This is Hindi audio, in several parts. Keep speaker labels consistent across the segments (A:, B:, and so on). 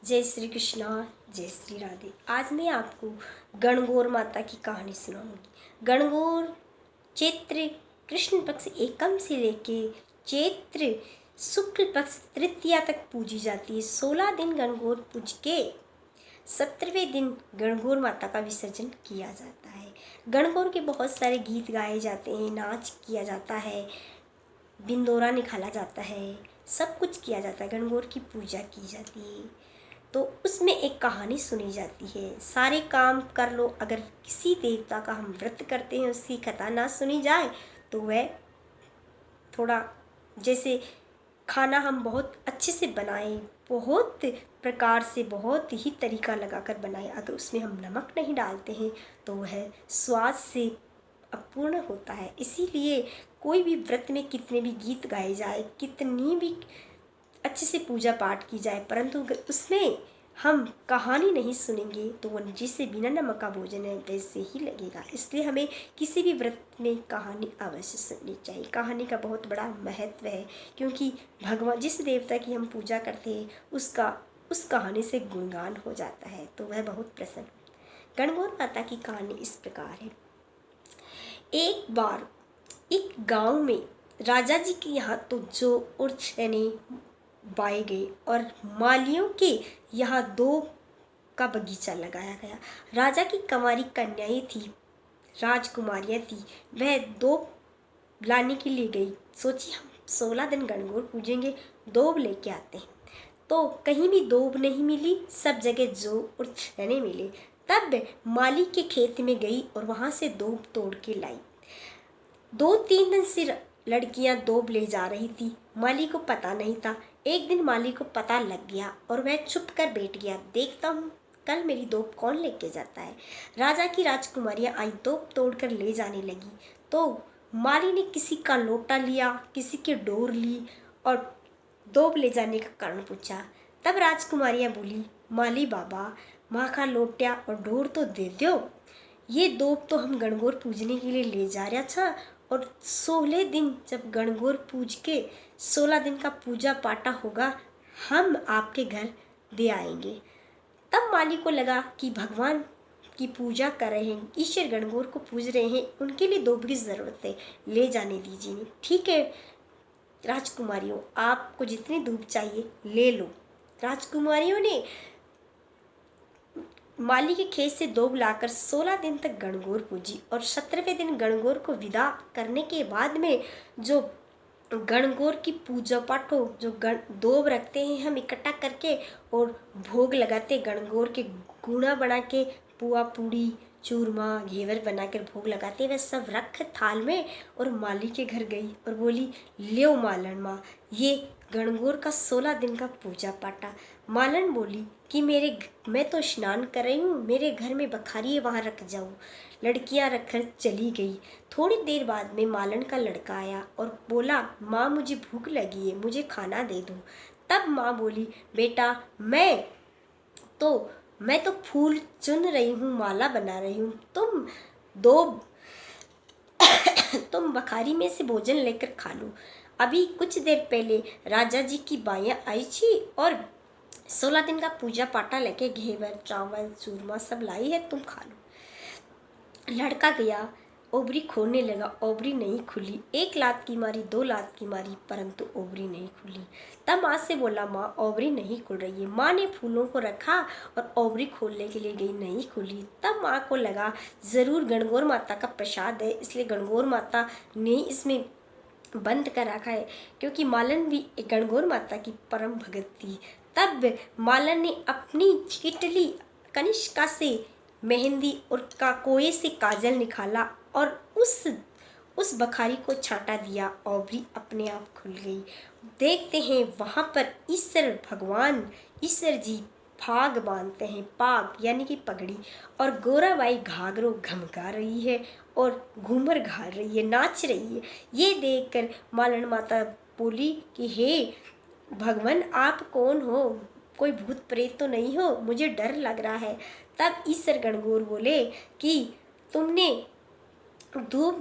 A: जय श्री कृष्णा, जय श्री राधे। आज मैं आपको गणगौर माता की कहानी सुनाऊंगी। गणगौर चैत्र कृष्ण पक्ष एकम से लेके चैत्र शुक्ल पक्ष तृतीया तक पूजी जाती है। 16 दिन गणगौर पूज के 17वें दिन गणगौर माता का विसर्जन किया जाता है। गणगौर के बहुत सारे गीत गाए जाते हैं, नाच किया जाता है, बिंदोरा निकाला जाता है, सब कुछ किया जाता है। गणगौर की पूजा की जाती है तो उसमें एक कहानी सुनी जाती है। सारे काम कर लो, अगर किसी देवता का हम व्रत करते हैं उसकी कथा ना सुनी जाए तो वह थोड़ा, जैसे खाना हम बहुत अच्छे से बनाएं, बहुत प्रकार से, बहुत ही तरीका लगाकर बनाएं, अगर उसमें हम नमक नहीं डालते हैं तो वह स्वाद से अपूर्ण होता है। इसीलिए कोई भी व्रत में कितने भी गीत गाए जाए, कितनी भी अच्छे से पूजा पाठ की जाए, परंतु अगर उसमें हम कहानी नहीं सुनेंगे तो वो जिसे बिना नमक का भोजन है वैसे ही लगेगा। इसलिए हमें किसी भी व्रत में कहानी अवश्य सुननी चाहिए। कहानी का बहुत बड़ा महत्व है, क्योंकि भगवान जिस देवता की हम पूजा करते हैं उस कहानी से गुणगान हो जाता है तो वह बहुत प्रसन्न। गणगौर माता की कहानी इस प्रकार है। एक बार एक गांव में राजा जी के यहाँ तो जो और चने बाए गए और मालियों के यहाँ 2 का बगीचा लगाया गया। राजा की कंवारी कन्याएं थी, राजकुमारियाँ थी, वह 2 लाने के लिए गई। सोची हम 16 दिन गणगौर पूजेंगे, 2 लेके आते हैं। तो कहीं भी 2 नहीं मिली, सब जगह जौ और चने मिले। तब माली के खेत में गई और वहाँ से 2 तोड़ के लाई। 2-3 दिन से लड़कियां 2 ले जा रही थी, माली को पता नहीं था। एक दिन माली को पता लग गया और वह चुप कर बैठ गया। देखता हूँ कल मेरी 2 कौन लेके जाता है। राजा की राजकुमारियां आई, 2 तोड़कर ले जाने लगी तो माली ने किसी का लोटा लिया, किसी की डोर ली और 2 ले जाने का कारण पूछा। तब राजकुमारियां बोली, माली बाबा, माँ का लोटा और डोर तो दे दो, ये 2 तो हम गणगौर पूजने के लिए ले जा रहा था और 16 दिन जब गणगौर पूज के 16 दिन का पूजा पाठा होगा हम आपके घर दे आएंगे। तब माली को लगा कि भगवान की पूजा कर रहे हैं, ईश्वर गणगौर को पूज रहे हैं, उनके लिए 2 की ज़रूरत है, ले जाने दीजिए। ठीक है राजकुमारियों, आपको जितनी धूप चाहिए ले लो। राजकुमारियों ने माली के खेत से 2 लाकर 16 दिन तक गणगौर पूजी और 17वें दिन गणगौर को विदा करने के बाद में जो गणगौर की पूजा पाठ हो, जो 2 रखते हैं हम इकट्ठा करके और भोग लगाते, गणगौर के गुणा बना के पुआ पूड़ी चूरमा घेवर बनाकर भोग लगाते, वह सब रख थाल में और माली के घर गई और बोली, ल्यो मालन माँ, ये गणगौर का 16 दिन का पूजा पाठा। मालन बोली कि मैं तो स्नान कर रही हूँ, मेरे घर में बखारी है, वहाँ रख जाओ। लड़कियाँ रखकर चली गई। थोड़ी देर बाद में मालन का लड़का आया और बोला, माँ मुझे भूख लगी है, मुझे खाना दे दो। तब माँ बोली, बेटा मैं तो फूल चुन रही हूँ, माला बना रही हूँ, तुम बखारी में से भोजन लेकर खा लो। अभी कुछ देर पहले राजा जी की बाइयाँ आई थी और 16 दिन का पूजा पाठा लेके घेवर चावल चूरमा सब लाई है, तुम खा लो। लड़का गया, ओबरी खोलने लगा, ओबरी नहीं खुली। 1 लात की मारी, 2 लात की मारी, परंतु ओबरी नहीं खुली। तब माँ से बोला, माँ ओबरी नहीं खुल रही है। माँ ने फूलों को रखा और ओबरी खोलने के लिए गई, नहीं खुली। तब माँ को लगा ज़रूर गणगौर माता का प्रसाद है, इसलिए गणगौर माता ने इसमें बंद कर रखा है, क्योंकि मालन भी गणगौर माता की परम भगत थी। तब मालन ने अपनी किटली कनिष्का से मेहंदी और कोए से काजल निकाला और उस बखारी को छाटा दिया, ओबरी अपने आप खुल गई। देखते हैं वहाँ पर ईश्वर जी फाग बांधते हैं, पाग यानी कि पगड़ी, और गोराबाई घाघरो घमका रही है और घूमर घाल रही है, नाच रही है। ये देखकर मालन माता बोली कि हे भगवान, आप कौन हो, कोई भूत प्रेत तो नहीं हो, मुझे डर लग रहा है। तब ईश्वर गणगौर बोले कि तुमने धूप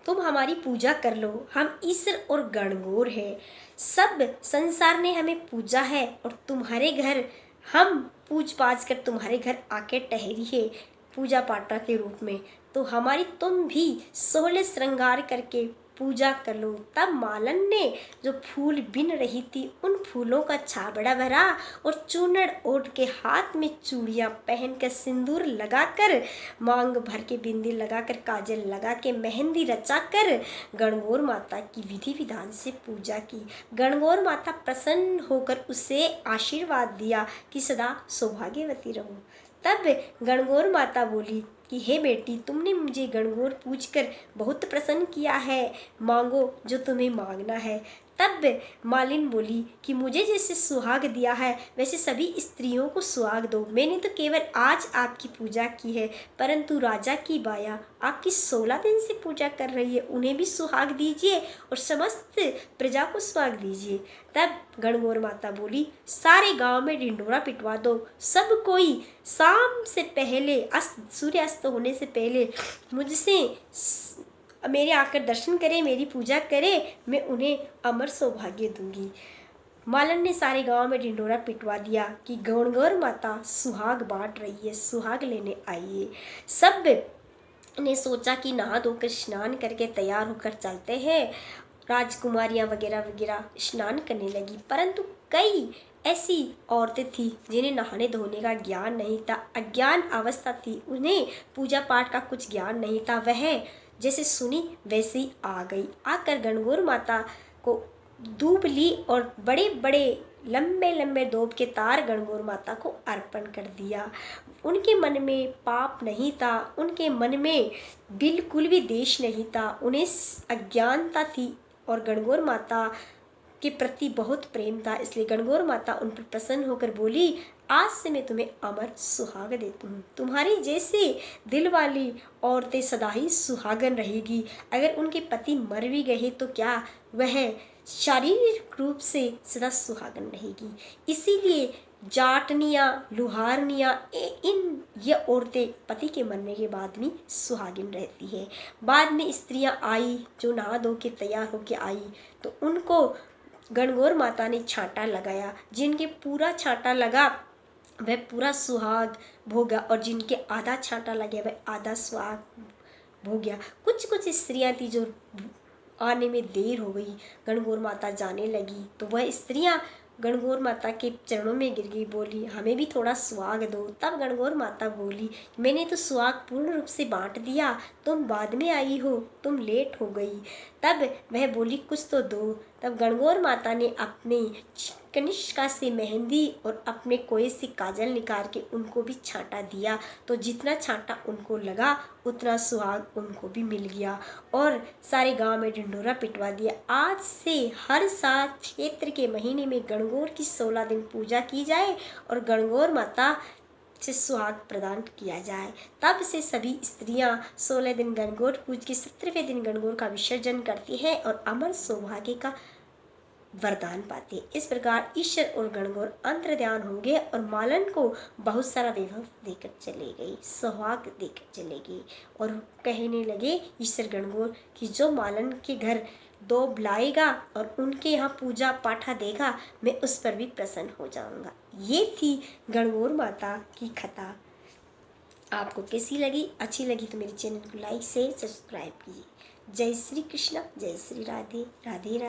A: तुम हमारी पूजा कर लो, हम ईश्वर और गणगौर है, सब संसार ने हमें पूजा है और तुम्हारे घर हम पूज पाछ कर तुम्हारे घर आके ठहरी है पूजा पाठा के रूप में, तो हमारी तुम भी 16 श्रृंगार करके पूजा कर लो। तब मालन ने जो फूल बिन रही थी उन फूलों का छाबड़ा भरा और चूनड़ ओढ़ के हाथ में चूड़ियाँ पहनकर सिंदूर लगाकर मांग भर के बिंदी लगाकर काजल लगा के मेहंदी रचाकर गणगौर माता की विधि विधान से पूजा की। गणगौर माता प्रसन्न होकर उसे आशीर्वाद दिया कि सदा सौभाग्यवती रहो। तब गणगौर माता बोली कि हे बेटी, तुमने मुझे गणगौर पूछकर बहुत प्रसन्न किया है, मांगो जो तुम्हें मांगना है। तब मालिन बोली कि मुझे जैसे सुहाग दिया है वैसे सभी स्त्रियों को सुहाग दो। मैंने तो केवल आज आपकी पूजा की है, परंतु राजा की बाया आपकी 16 दिन से पूजा कर रही है, उन्हें भी सुहाग दीजिए और समस्त प्रजा को सुहाग दीजिए। तब गणगौर माता बोली, सारे गांव में ढिंढोरा पिटवा दो, सब कोई शाम से पहले सूर्यास्त होने से पहले मुझसे मेरे आकर दर्शन करे, मेरी पूजा करे, मैं उन्हें अमर सौभाग्य दूंगी। मालन ने सारे गांव में ढिंढोरा पिटवा दिया कि गणगौर माता सुहाग बांट रही है, सुहाग लेने आई है। सब ने सोचा कि नहा धोकर स्नान करके तैयार होकर चलते हैं। राजकुमारियां वगैरह वगैरह स्नान करने लगी, परंतु कई ऐसी औरतें थी जिन्हें नहाने धोने का ज्ञान नहीं था, अज्ञान अवस्था थी, उन्हें पूजा पाठ का कुछ ज्ञान नहीं था। वह जैसे सुनी वैसे ही आ गई। आकर गणगौर माता को दूब ली और बड़े बड़े लंबे लंबे दूब के तार गणगौर माता को अर्पण कर दिया। उनके मन में पाप नहीं था, उनके मन में बिल्कुल भी द्वेष नहीं था, उन्हें अज्ञानता थी और गणगौर माता के प्रति बहुत प्रेम था। इसलिए गणगौर माता उन पर प्रसन्न होकर बोली, आज से मैं तुम्हें अमर सुहाग देती हूँ। तुम्हारी जैसे दिल वाली औरतें सदा ही सुहागन रहेगी। अगर उनके पति मर भी गए तो क्या वह शारीरिक रूप से सदा सुहागन रहेगी। इसीलिए जाटनियाँ, लुहारनियाँ ये औरतें पति के मरने के बाद भी सुहागिन रहती है। बाद में स्त्रियाँ आई जो नहा धो के तैयार होके आई, तो उनको गणगौर माता ने छांटा लगाया। जिनके पूरा छांटा लगा वह पूरा सुहाग भोगा और जिनके आधा छांटा लगे वह आधा सुहाग भोग्या। कुछ कुछ स्त्रियां थी जो आने में देर हो गई, गणगौर माता जाने लगी तो वह स्त्रियां गणगौर माता के चरणों में गिर गई, बोली हमें भी थोड़ा सुहाग दो। तब गणगौर माता बोली, मैंने तो सुहाग पूर्ण रूप से बांट दिया, तुम बाद में आई हो, तुम लेट हो गई। तब वह बोली कुछ तो दो। तब गणगौर माता ने अपने कनिष्का से मेहंदी और अपने कोए से काजल निकाल के उनको भी छांटा दिया, तो जितना छांटा उनको लगा उतना सुहाग उनको भी मिल गया और सारे गांव में ढिंढोरा पिटवा दिया। आज से हर साल क्षेत्र के महीने में गणगौर की 16 दिन पूजा की जाए और गणगौर माता से सुहाग प्रदान किया जाए। तब से सभी स्त्रियां 16 दिन गणगौर पूज के 17वें दिन गणगौर का विसर्जन करती हैं और अमर सौभाग्य का वरदान पाते। इस प्रकार ईश्वर और गणगौर अंतर्ध्यान हो गए और मालन को बहुत सारा वैभव देकर चले गए, सुहाग देकर चले गए और कहने लगे ईश्वर गणगौर कि जो मालन के घर दो बुलाएगा और उनके यहाँ पूजा पाठा देगा मैं उस पर भी प्रसन्न हो जाऊंगा। ये थी गणगौर माता की कथा। आपको कैसी लगी? अच्छी लगी तो मेरे चैनल को लाइक शेयर सब्सक्राइब कीजिए। जय श्री कृष्ण, जय श्री राधे राधे।